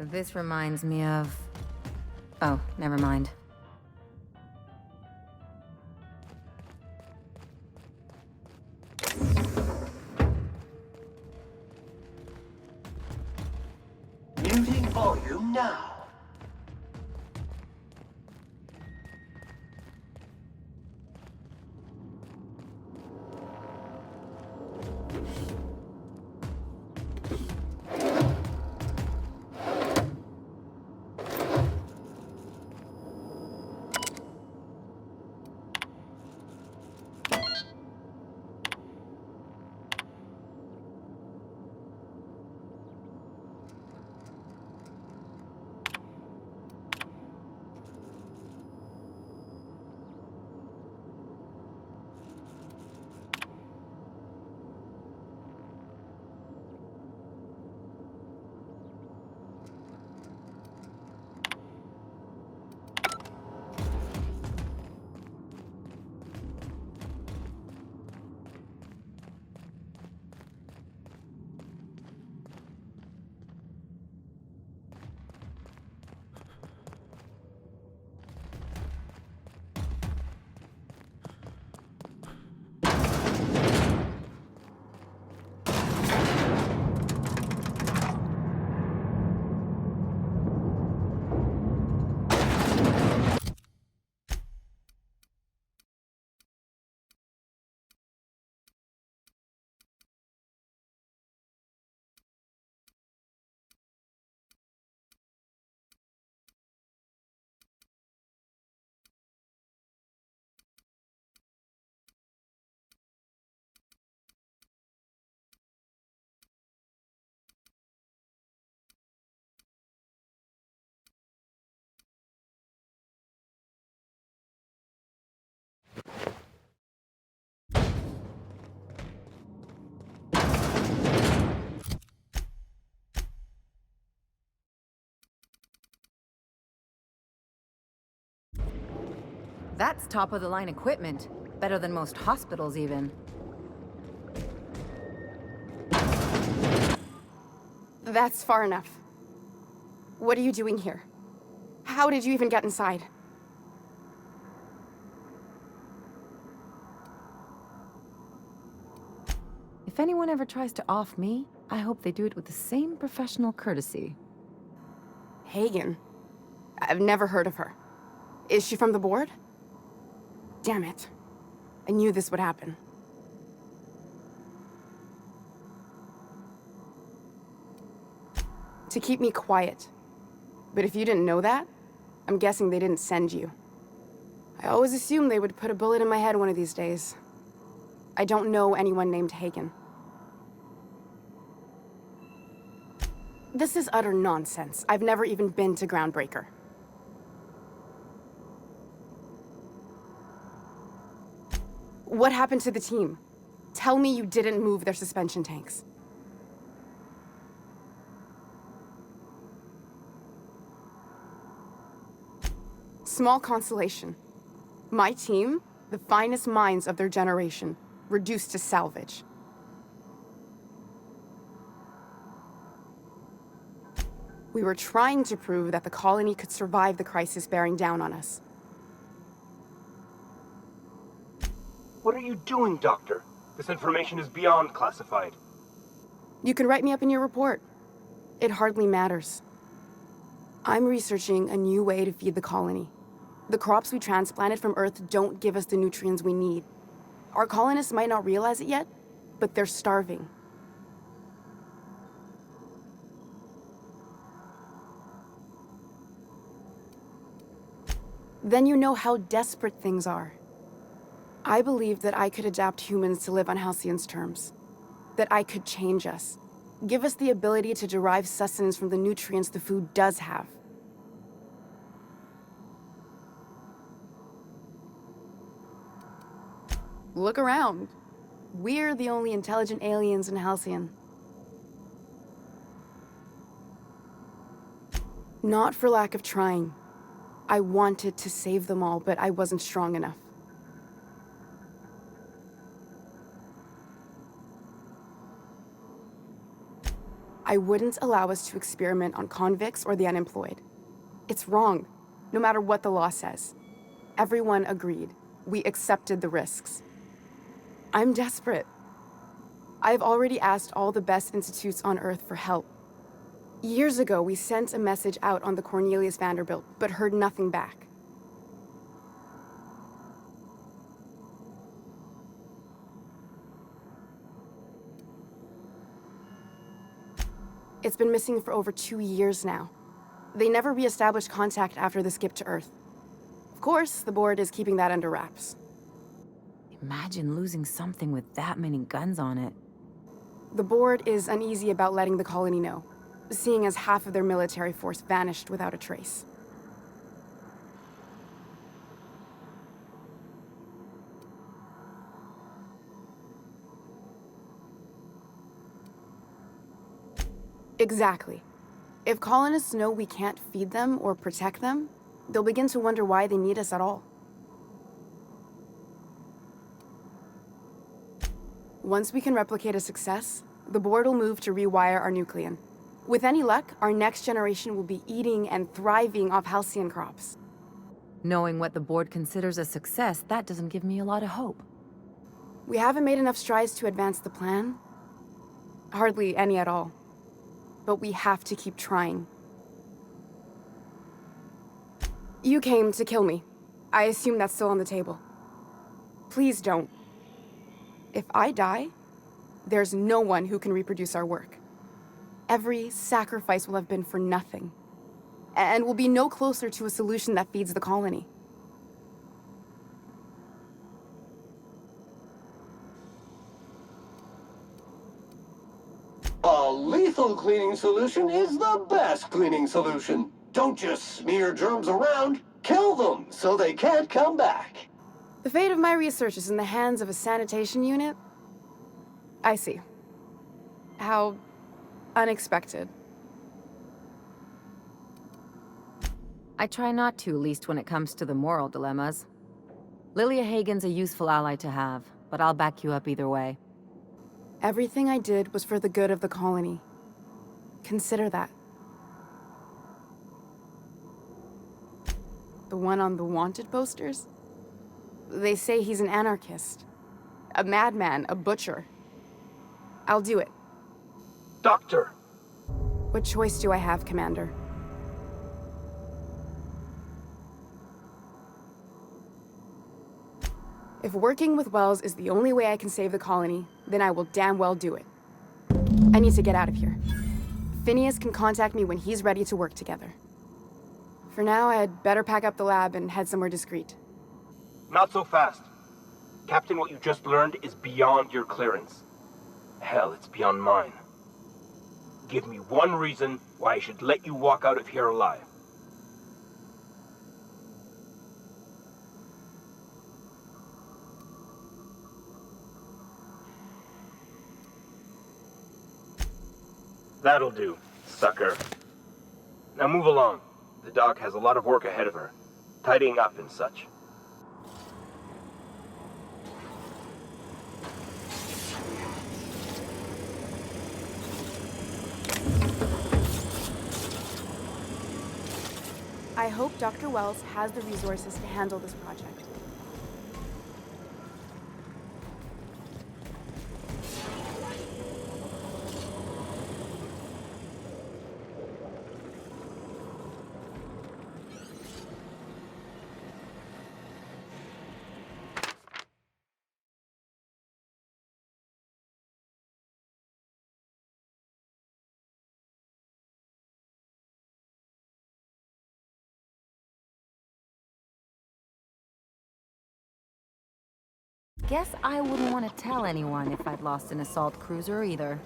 This reminds me of... Oh, never mind. Muting volume now. That's top-of-the-line equipment. Better than most hospitals, even. That's far enough. What are you doing here? How did you even get inside? If anyone ever tries to off me, I hope they do it with the same professional courtesy. Hagen? I've never heard of her. Is she from the board? Damn it. I knew this would happen. To keep me quiet. But if you didn't know that, I'm guessing they didn't send you. I always assumed they would put a bullet in my head one of these days. I don't know anyone named Hagen. This is utter nonsense. I've never even been to Groundbreaker. What happened to the team? Tell me you didn't move their suspension tanks. Small consolation. My team, the finest minds of their generation, reduced to salvage. We were trying to prove that the colony could survive the crisis bearing down on us. What are you doing, Doctor? This information is beyond classified. You can write me up in your report. It hardly matters. I'm researching a new way to feed the colony. The crops we transplanted from Earth don't give us the nutrients we need. Our colonists might not realize it yet, but they're starving. Then you know how desperate things are. I believed that I could adapt humans to live on Halcyon's terms. That I could change us. Give us the ability to derive sustenance from the nutrients the food does have. Look around. We're the only intelligent aliens in Halcyon. Not for lack of trying. I wanted to save them all, but I wasn't strong enough. I wouldn't allow us to experiment on convicts or the unemployed. It's wrong, no matter what the law says. Everyone agreed. We accepted the risks. I'm desperate. I've already asked all the best institutes on Earth for help. Years ago, we sent a message out on the Cornelius Vanderbilt, but heard nothing back. It's been missing for over 2 years now. They never re-established contact after the skip to Earth. Of course, the board is keeping that under wraps. Imagine losing something with that many guns on it. The board is uneasy about letting the colony know, seeing as half of their military force vanished without a trace. Exactly. If colonists know we can't feed them or protect them, they'll begin to wonder why they need us at all. Once we can replicate a success, the board will move to rewire our nucleon. With any luck, our next generation will be eating and thriving off halcyon crops. Knowing what the board considers a success, that doesn't give me a lot of hope. We haven't made enough strides to advance the plan. Hardly any at all. But we have to keep trying. You came to kill me. I assume that's still on the table. Please don't. If I die, there's no one who can reproduce our work. Every sacrifice will have been for nothing. And we'll be no closer to a solution that feeds the colony. A lethal cleaning solution is the best cleaning solution. Don't just smear germs around, kill them so they can't come back. The fate of my research is in the hands of a sanitation unit? I see. How unexpected. I try not to, least when it comes to the moral dilemmas. Lilia Hagen's a useful ally to have, but I'll back you up either way. Everything I did was for the good of the colony. Consider that. The one on the wanted posters? They say he's an anarchist. A madman, a butcher. I'll do it. Doctor! What choice do I have, Commander? If working with Wells is the only way I can save the colony, then I will damn well do it. I need to get out of here. Phineas can contact me when he's ready to work together. For now, I'd better pack up the lab and head somewhere discreet. Not so fast. Captain, what you just learned is beyond your clearance. Hell, it's beyond mine. Give me one reason why I should let you walk out of here alive. That'll do, sucker. Now move along. The doc has a lot of work ahead of her. Tidying up and such. I hope Dr. Wells has the resources to handle this project. Guess I wouldn't want to tell anyone if I'd lost an assault cruiser either.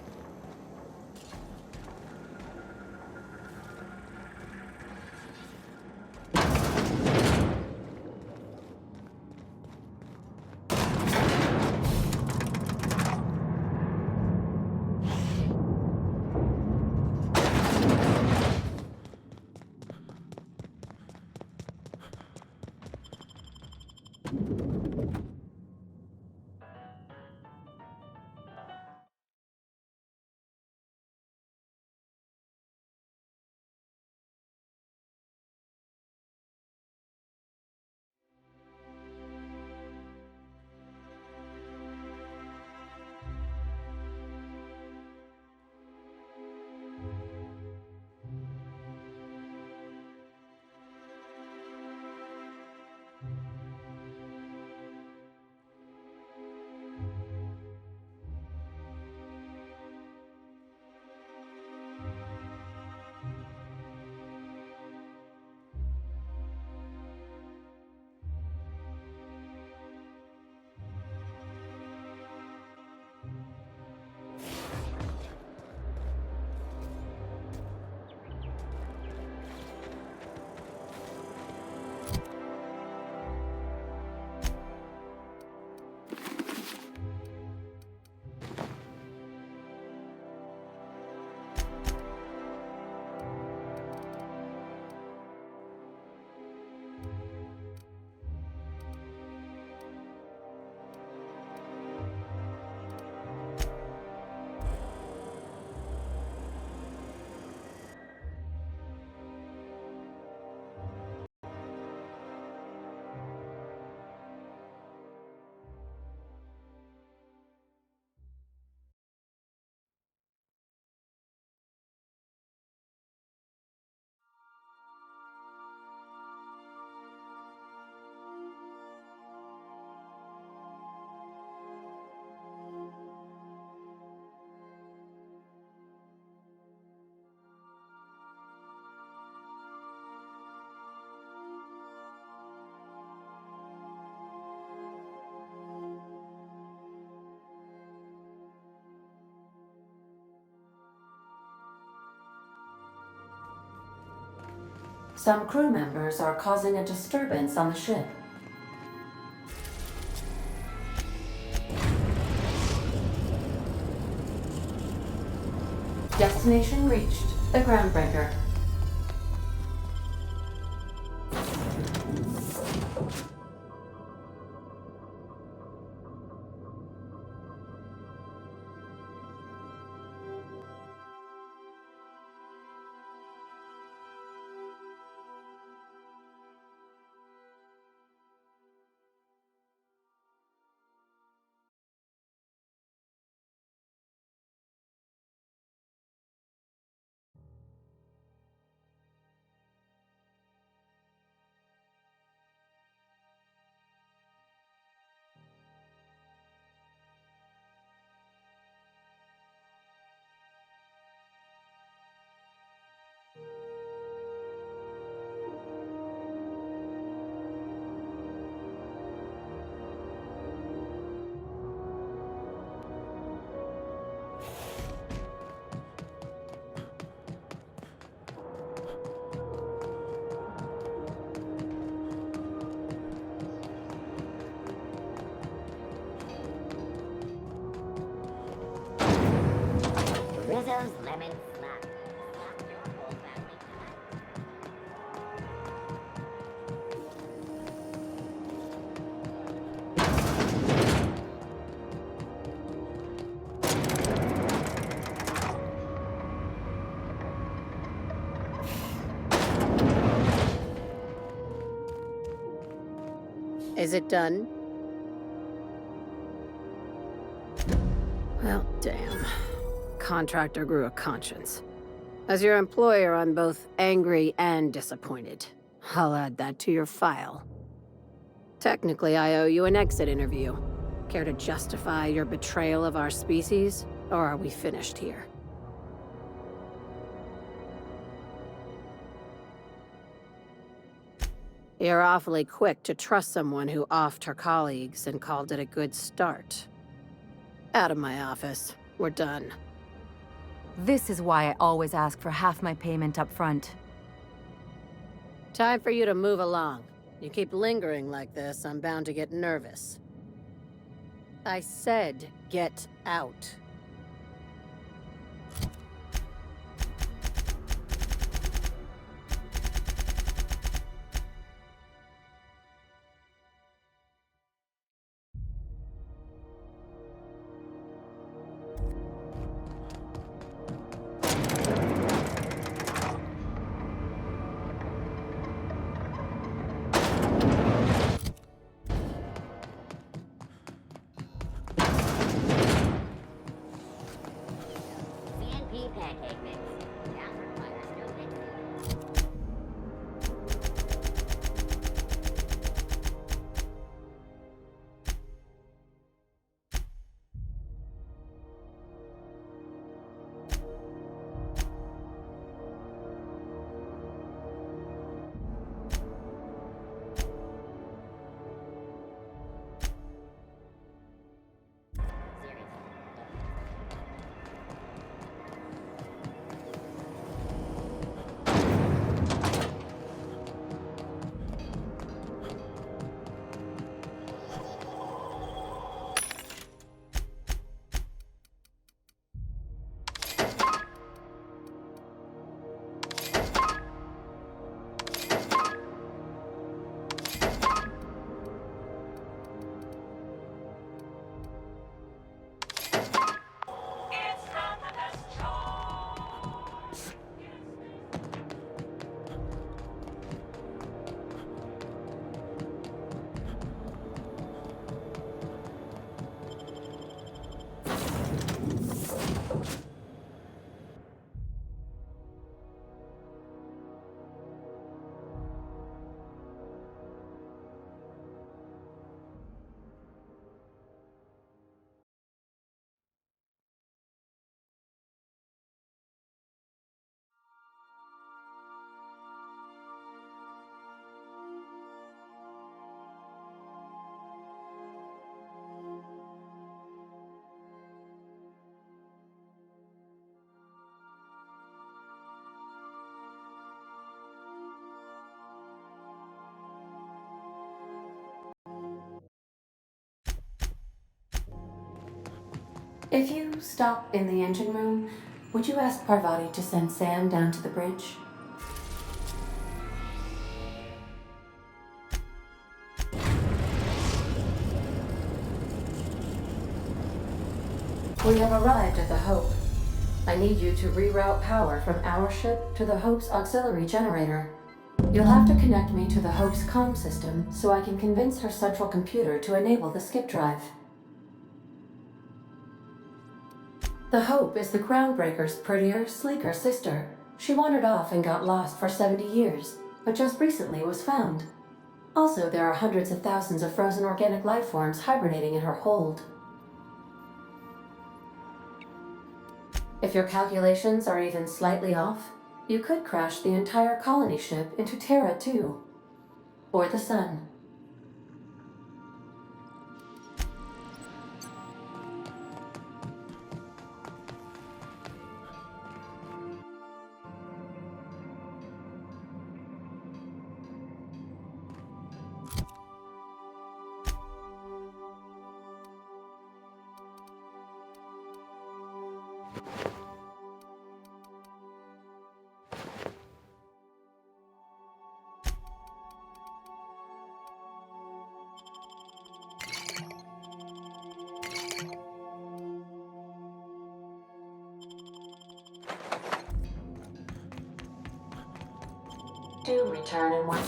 Some crew members are causing a disturbance on the ship. Destination reached. The Groundbreaker. Rizzo's Lemon Snap. Is it done? Well, damn. Contractor grew a conscience. As your employer, I'm both angry and disappointed. I'll add that to your file. Technically, I owe you an exit interview. Care to justify your betrayal of our species? Or are we finished here? You're awfully quick to trust someone who offed her colleagues and called it a good start. Out of my office. We're done. This is why I always ask for half my payment up front. Time for you to move along. You keep lingering like this, I'm bound to get nervous. I said, get out. If you stop in the engine room, would you ask Parvati to send Sam down to the bridge? We have arrived at the Hope. I need you to reroute power from our ship to the Hope's auxiliary generator. You'll have to connect me to the Hope's comm system so I can convince her central computer to enable the skip drive. The Hope is the Groundbreaker's prettier, sleeker sister. She wandered off and got lost for 70 years, but just recently was found. Also, there are hundreds of thousands of frozen organic life forms hibernating in her hold. If your calculations are even slightly off, you could crash the entire colony ship into Terra too. Or the sun. Do return in one.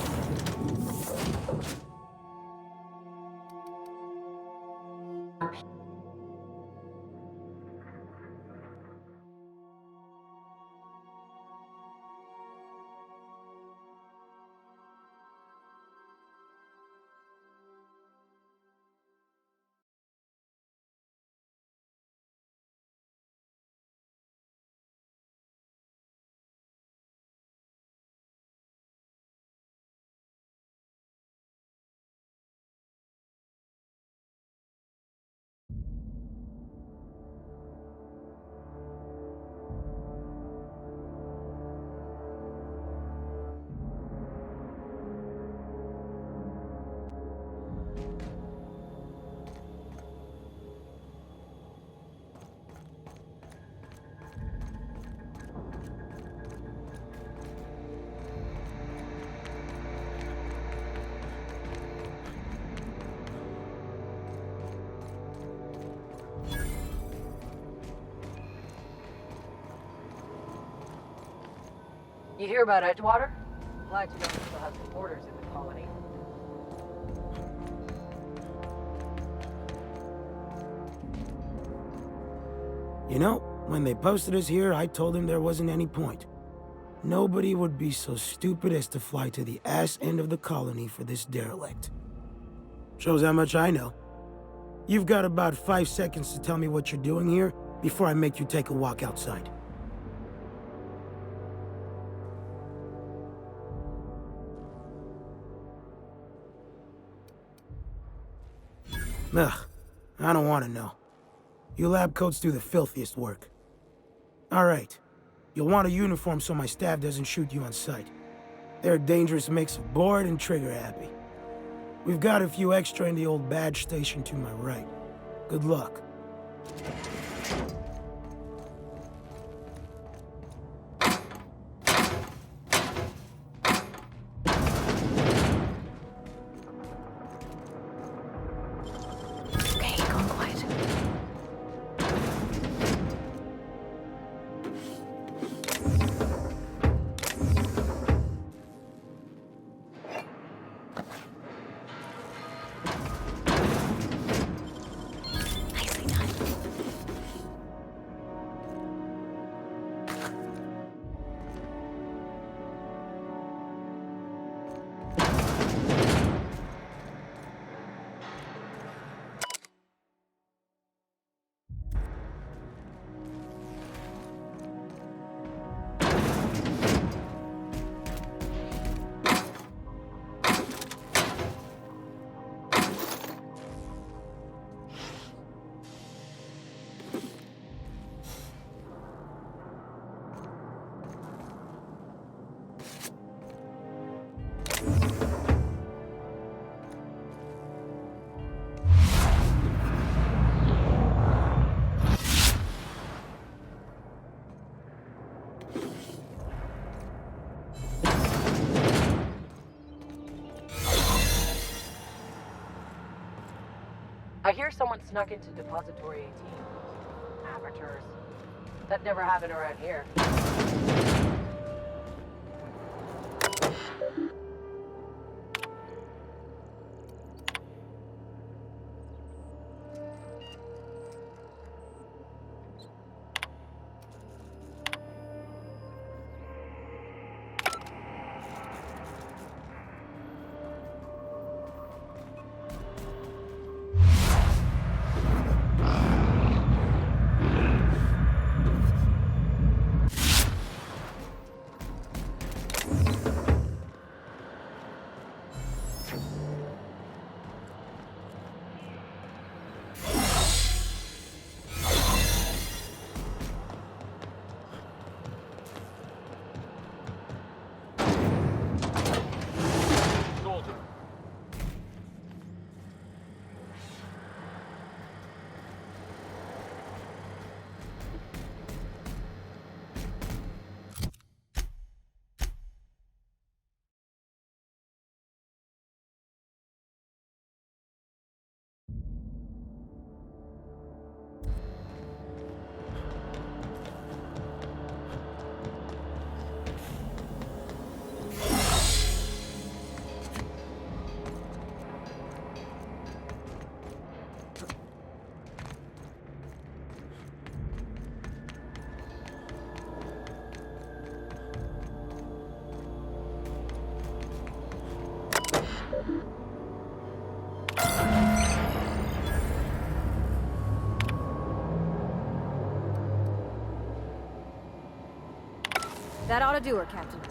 You hear about Edgewater? Glad you don't still have supporters in the colony. You know, when they posted us here, I told them there wasn't any point. Nobody would be so stupid as to fly to the ass end of the colony for this derelict. Shows how much I know. You've got about 5 seconds to tell me what you're doing here before I make you take a walk outside. Ugh, I don't want to know. You lab coats do the filthiest work. Alright, you'll want a uniform so my staff doesn't shoot you on sight. They're a dangerous mix of bored and trigger-happy. We've got a few extra in the old badge station to my right. Good luck. I hear someone snuck into Depository 18. Amateurs. That never happened around here. That ought to do her, Captain.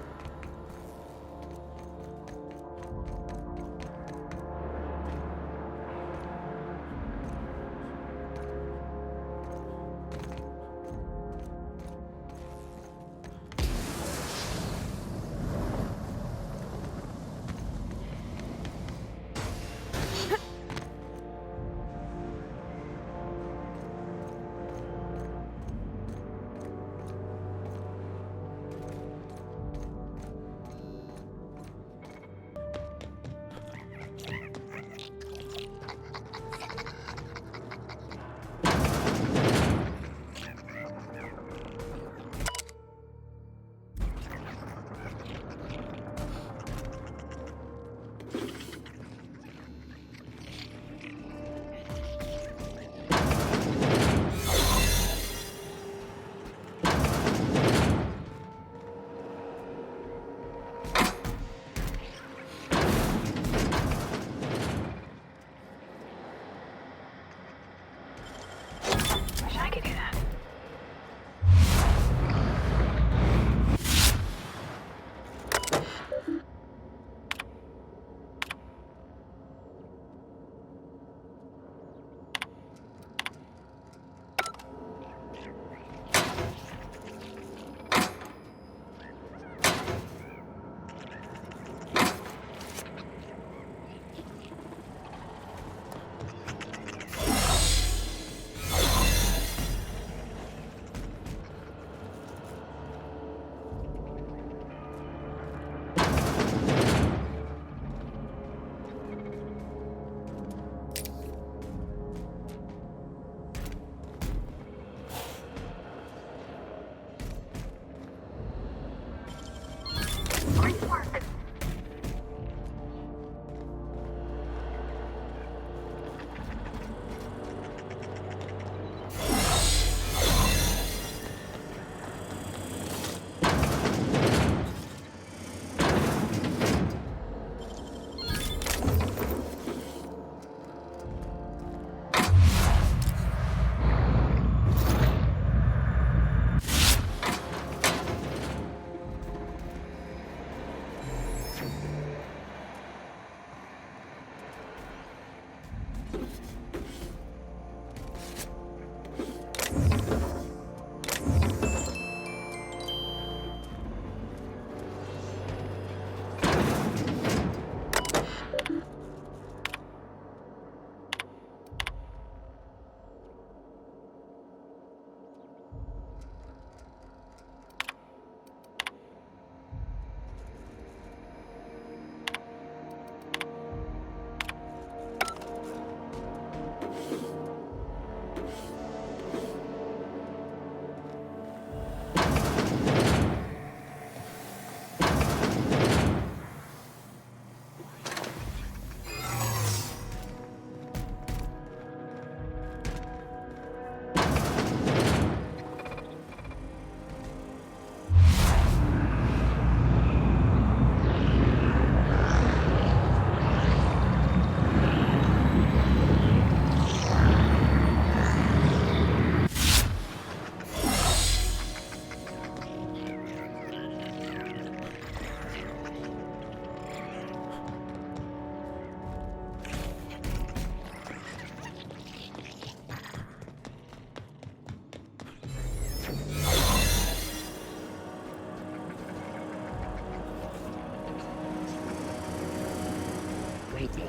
Greetings,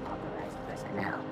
authorized personnel.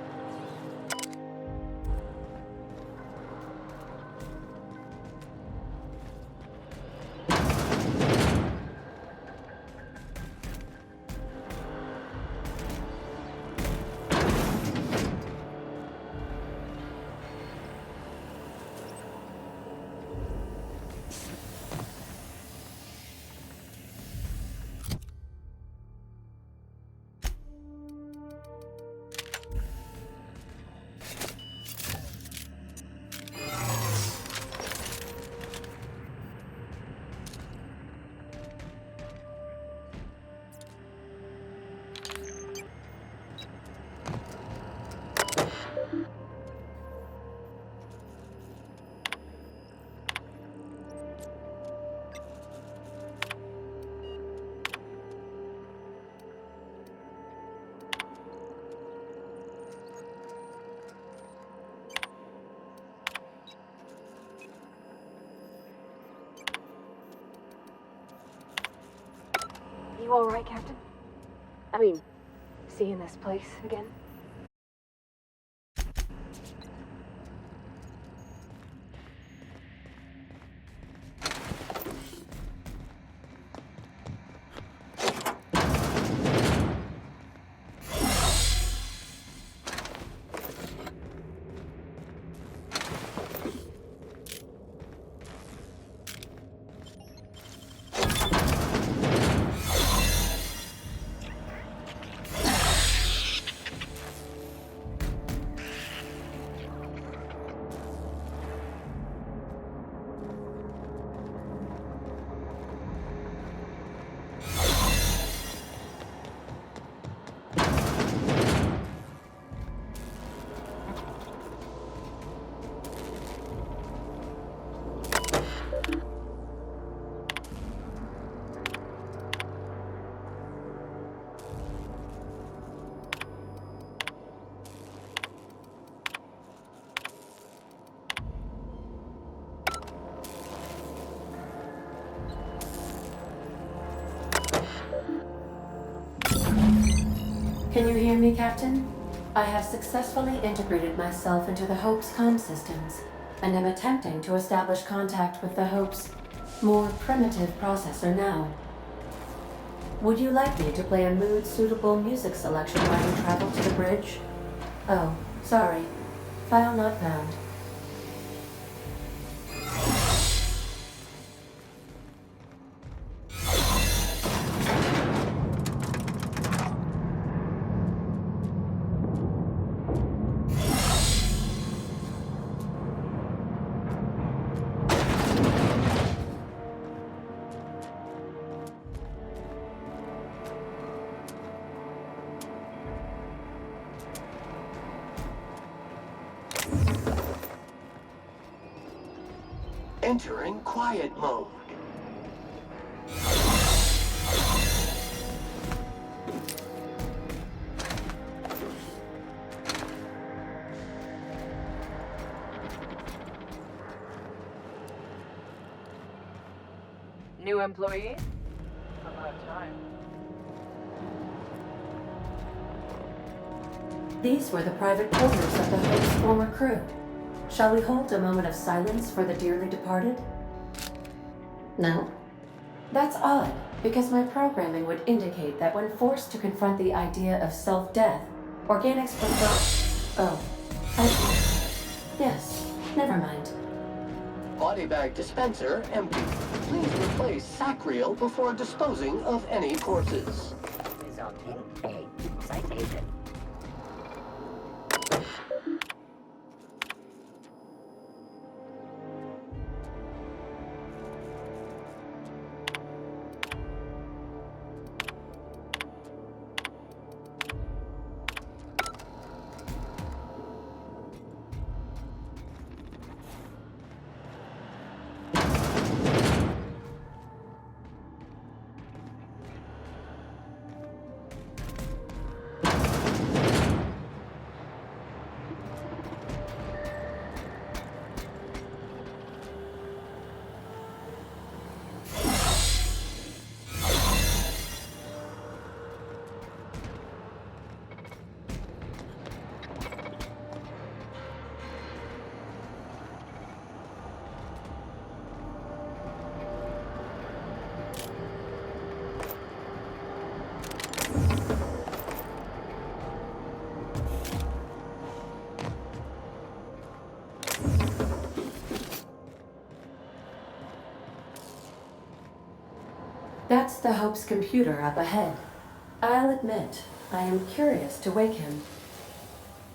You all right, Captain? I mean, seeing this place again? Can you hear me, Captain? I have successfully integrated myself into the Hope's comm systems, and am attempting to establish contact with the Hope's more primitive processor now. Would you like me to play a mood-suitable music selection while you travel to the bridge? Oh, sorry. File not found. Entering quiet mode. New employee? About time. These were the private quarters of the Hope's former crew. Shall we hold a moment of silence for the dearly departed? No? That's odd, because my programming would indicate that when forced to confront the idea of self-death, organics prefer... Oh, I see. Yes, never mind. Body bag dispenser empty. Please replace Sacriel before disposing of any corpses. Resulting a citation. That's the Hope's computer up ahead. I'll admit, I am curious to wake him.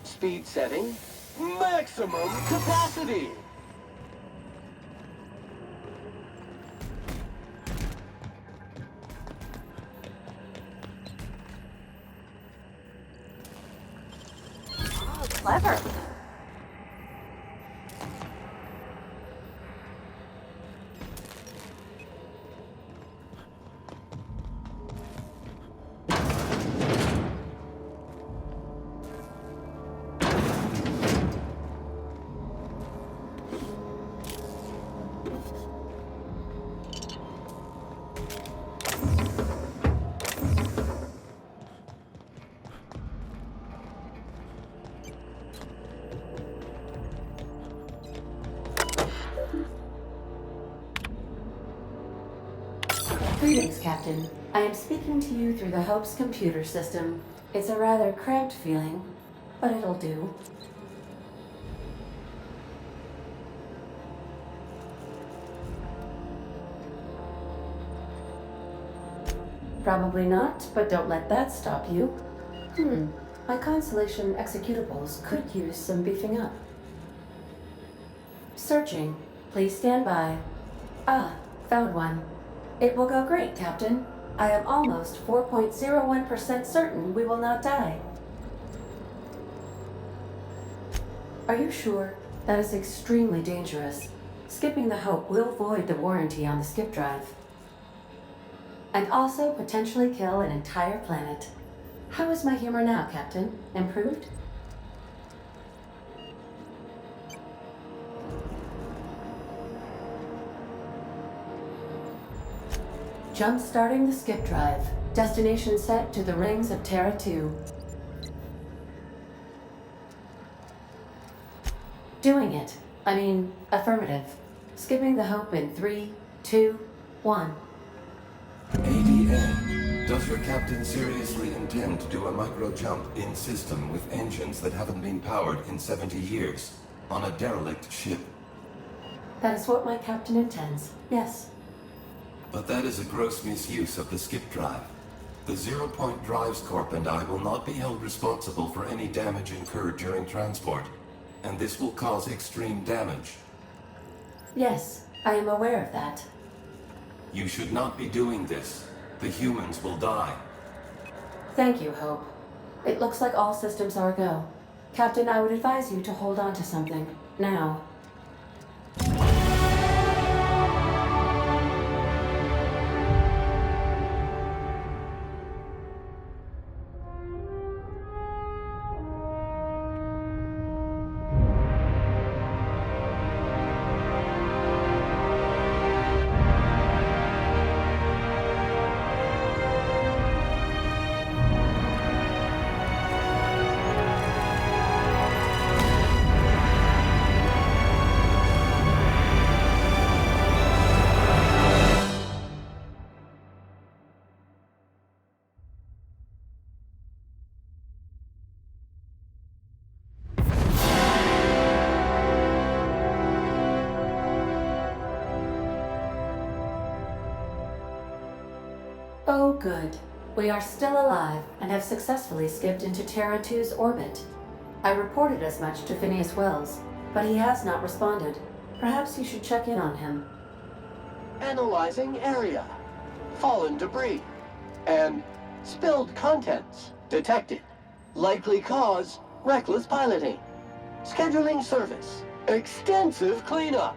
Speed setting, maximum capacity. Oh, clever. Greetings, Captain. I am speaking to you through the Hope's computer system. It's a rather cramped feeling, but it'll do. Probably not, but don't let that stop you. My Constellation executables could use some beefing up. Searching. Please stand by. Ah, found one. It will go great, Captain. I am almost 4.01% certain we will not die. Are you sure? That is extremely dangerous. Skipping the Hope will void the warranty on the skip drive. And also potentially kill an entire planet. How is my humor now, Captain? Improved? Jump-starting the skip drive. Destination set to the rings of Terra 2. Doing it. I mean, affirmative. Skipping the Hope in 3, 2, 1. ADN, does your captain seriously intend to do a micro-jump in system with engines that haven't been powered in 70 years on a derelict ship? That is what my captain intends, yes. But that is a gross misuse of the skip drive. The Zero Point Drives Corp and I will not be held responsible for any damage incurred during transport, and this will cause extreme damage. Yes, I am aware of that. You should not be doing this. The humans will die. Thank you, Hope. It looks like all systems are a go. Captain, I would advise you to hold on to something. Now. Oh, good. We are still alive and have successfully skipped into Terra 2's orbit. I reported as much to Phineas Wells, but he has not responded. Perhaps you should check in on him. Analyzing area. Fallen debris. And spilled contents detected. Likely cause, reckless piloting. Scheduling service. Extensive cleanup.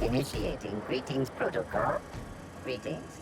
Initiating greetings protocol. Greetings.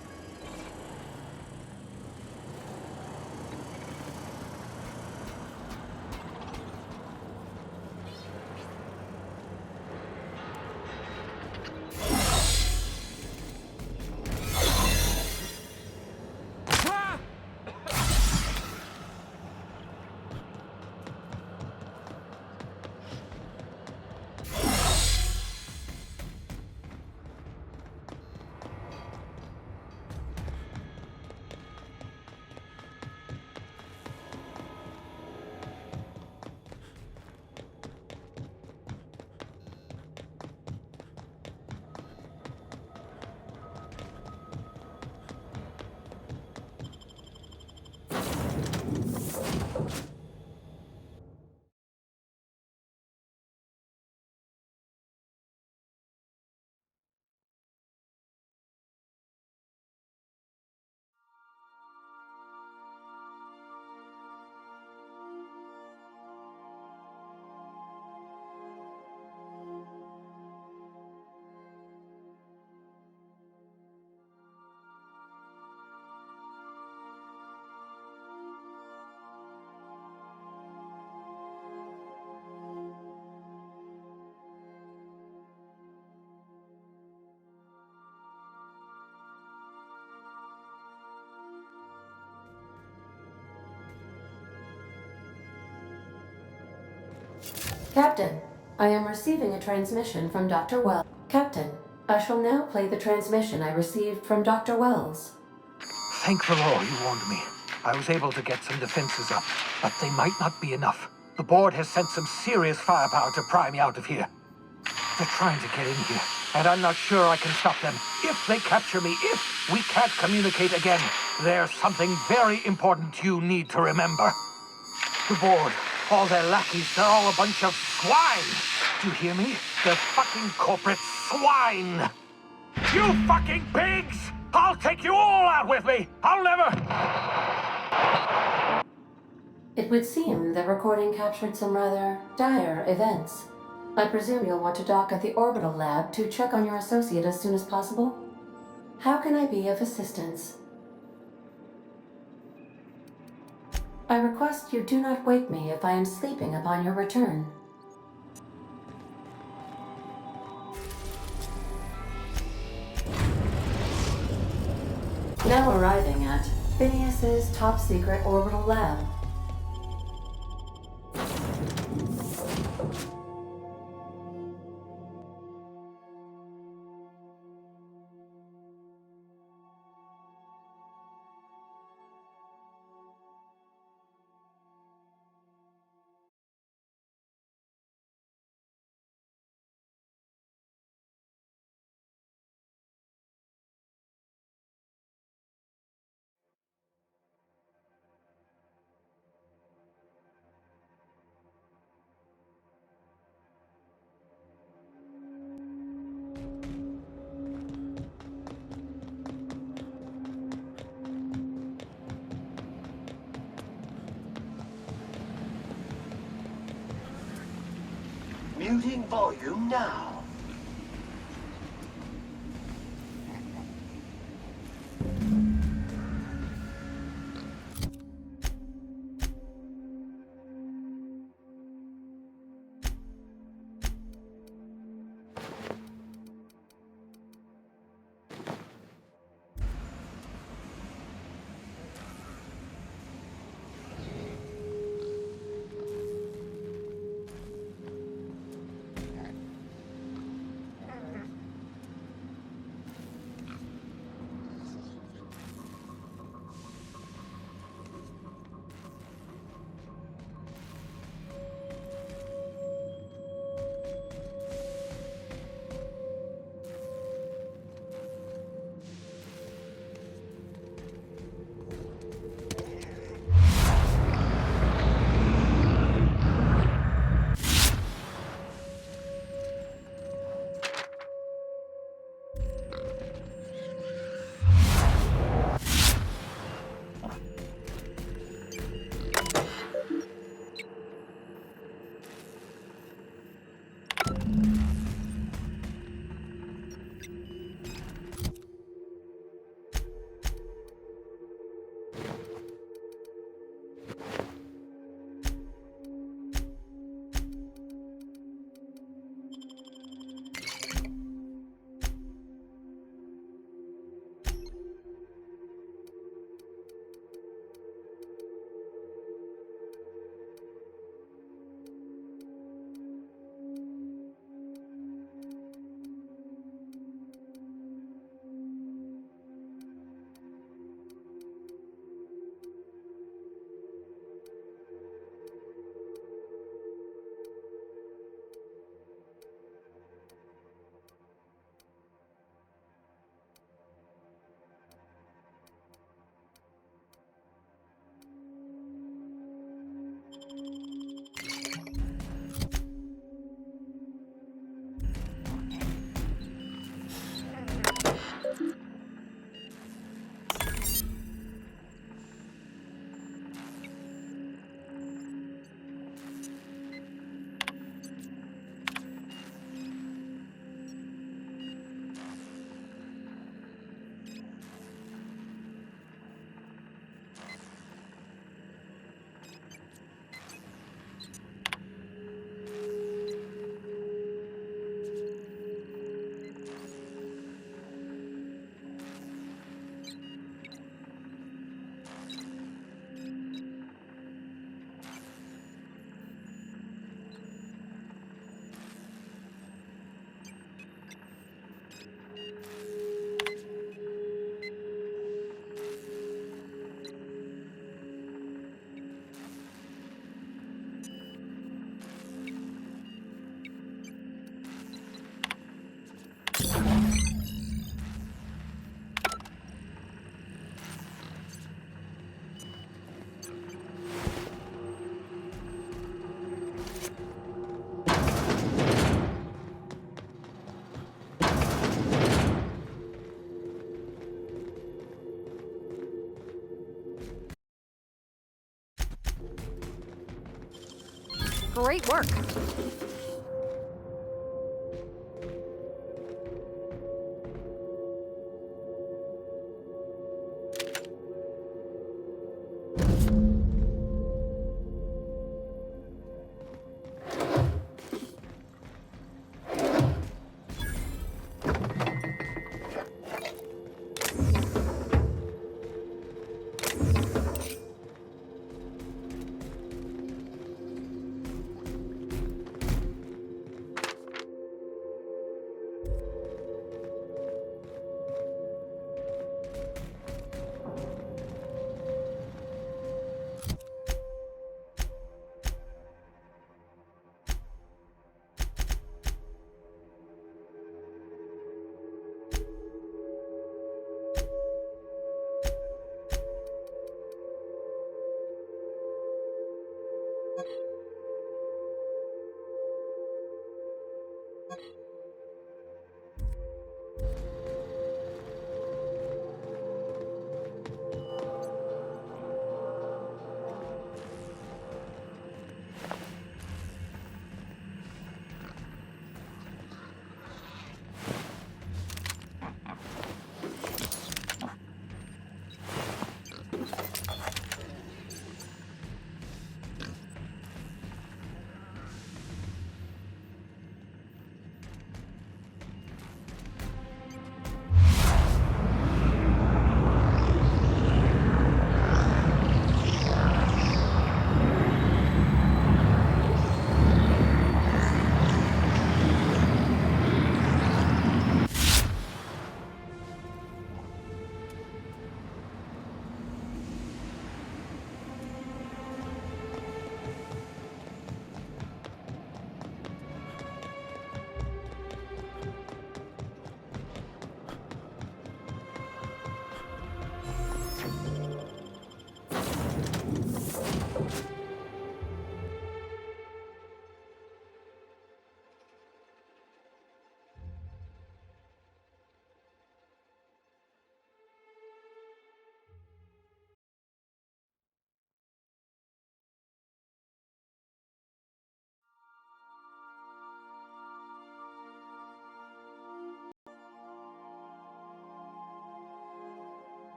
Captain, I am receiving a transmission from Dr. Wells. Captain, I shall now play the transmission I received from Dr. Wells. Thank the law you warned me. I was able to get some defenses up, but they might not be enough. The board has sent some serious firepower to pry me out of here. They're trying to get in here, and I'm not sure I can stop them. If they capture me, if we can't communicate again, there's something very important you need to remember. The board, all their lackeys, they're all a bunch of swine. Do you hear me? They're fucking corporate swine. You fucking pigs! I'll take you all out with me! I'll never... It would seem the recording captured some rather dire events. I presume you'll want to dock at the orbital lab to check on your associate as soon as possible? How can I be of assistance? I request you do not wake me if I am sleeping upon your return. Now arriving at Phineas's top-secret orbital lab. Muting volume now. Great work.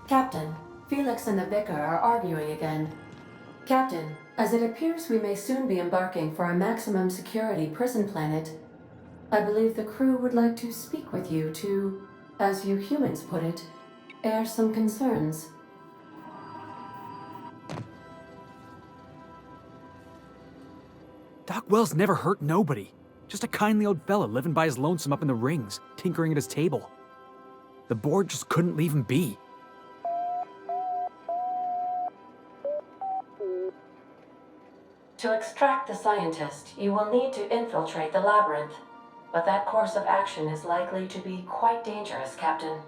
Captain, Felix and the Vicar are arguing again. Captain, as it appears we may soon be embarking for a maximum security prison planet, I believe the crew would like to speak with you to, as you humans put it, air some concerns. Doc Wells never hurt nobody. Just a kindly old fella living by his lonesome up in the rings, tinkering at his table. The board just couldn't leave him be. To extract the scientist, you will need to infiltrate the labyrinth. But that course of action is likely to be quite dangerous, Captain.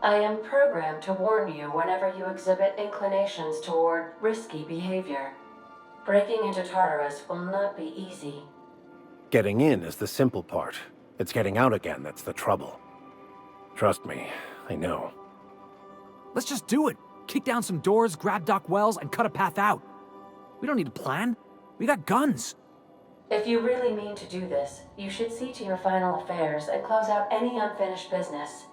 I am programmed to warn you whenever you exhibit inclinations toward risky behavior. Breaking into Tartarus will not be easy. Getting in is the simple part. It's getting out again that's the trouble. Trust me, I know. Let's just do it. Kick down some doors, grab Doc Wells, and cut a path out. We don't need a plan. We got guns. If you really mean to do this, you should see to your final affairs and close out any unfinished business.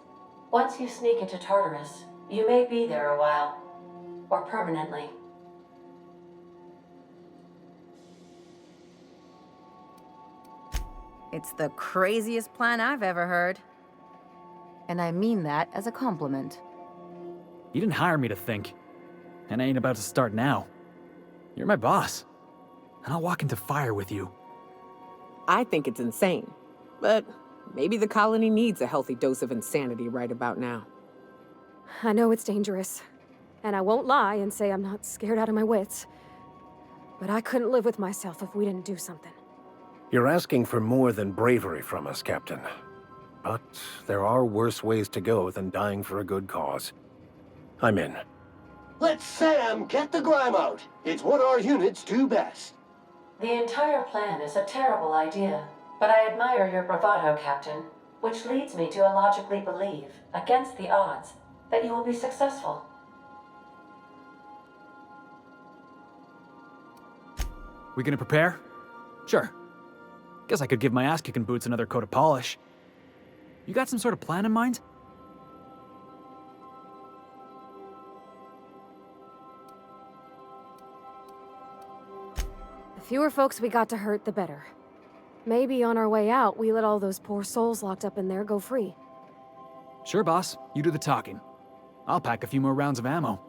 Once you sneak into Tartarus, you may be there a while. Or permanently. It's the craziest plan I've ever heard. And I mean that as a compliment. You didn't hire me to think. And I ain't about to start now. You're my boss. And I'll walk into fire with you. I think it's insane. But maybe the colony needs a healthy dose of insanity right about now. I know it's dangerous. And I won't lie and say I'm not scared out of my wits. But I couldn't live with myself if we didn't do something. You're asking for more than bravery from us, Captain. But there are worse ways to go than dying for a good cause. I'm in. Let Sam get the grime out. It's what our units do best. The entire plan is a terrible idea, but I admire your bravado, Captain, which leads me to illogically believe, against the odds, that you will be successful. We gonna prepare? Sure. Guess I could give my ass-kicking boots another coat of polish. You got some sort of plan in mind? The fewer folks we got to hurt, the better. Maybe on our way out, we let all those poor souls locked up in there go free. Sure, boss. You do the talking. I'll pack a few more rounds of ammo.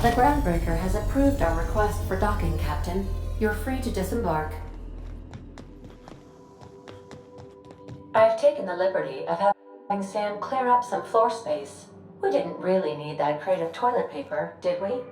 The Groundbreaker has approved our request for docking, Captain. You're free to disembark. I've taken the liberty of having Sam clear up some floor space. We didn't really need that crate of toilet paper, did we?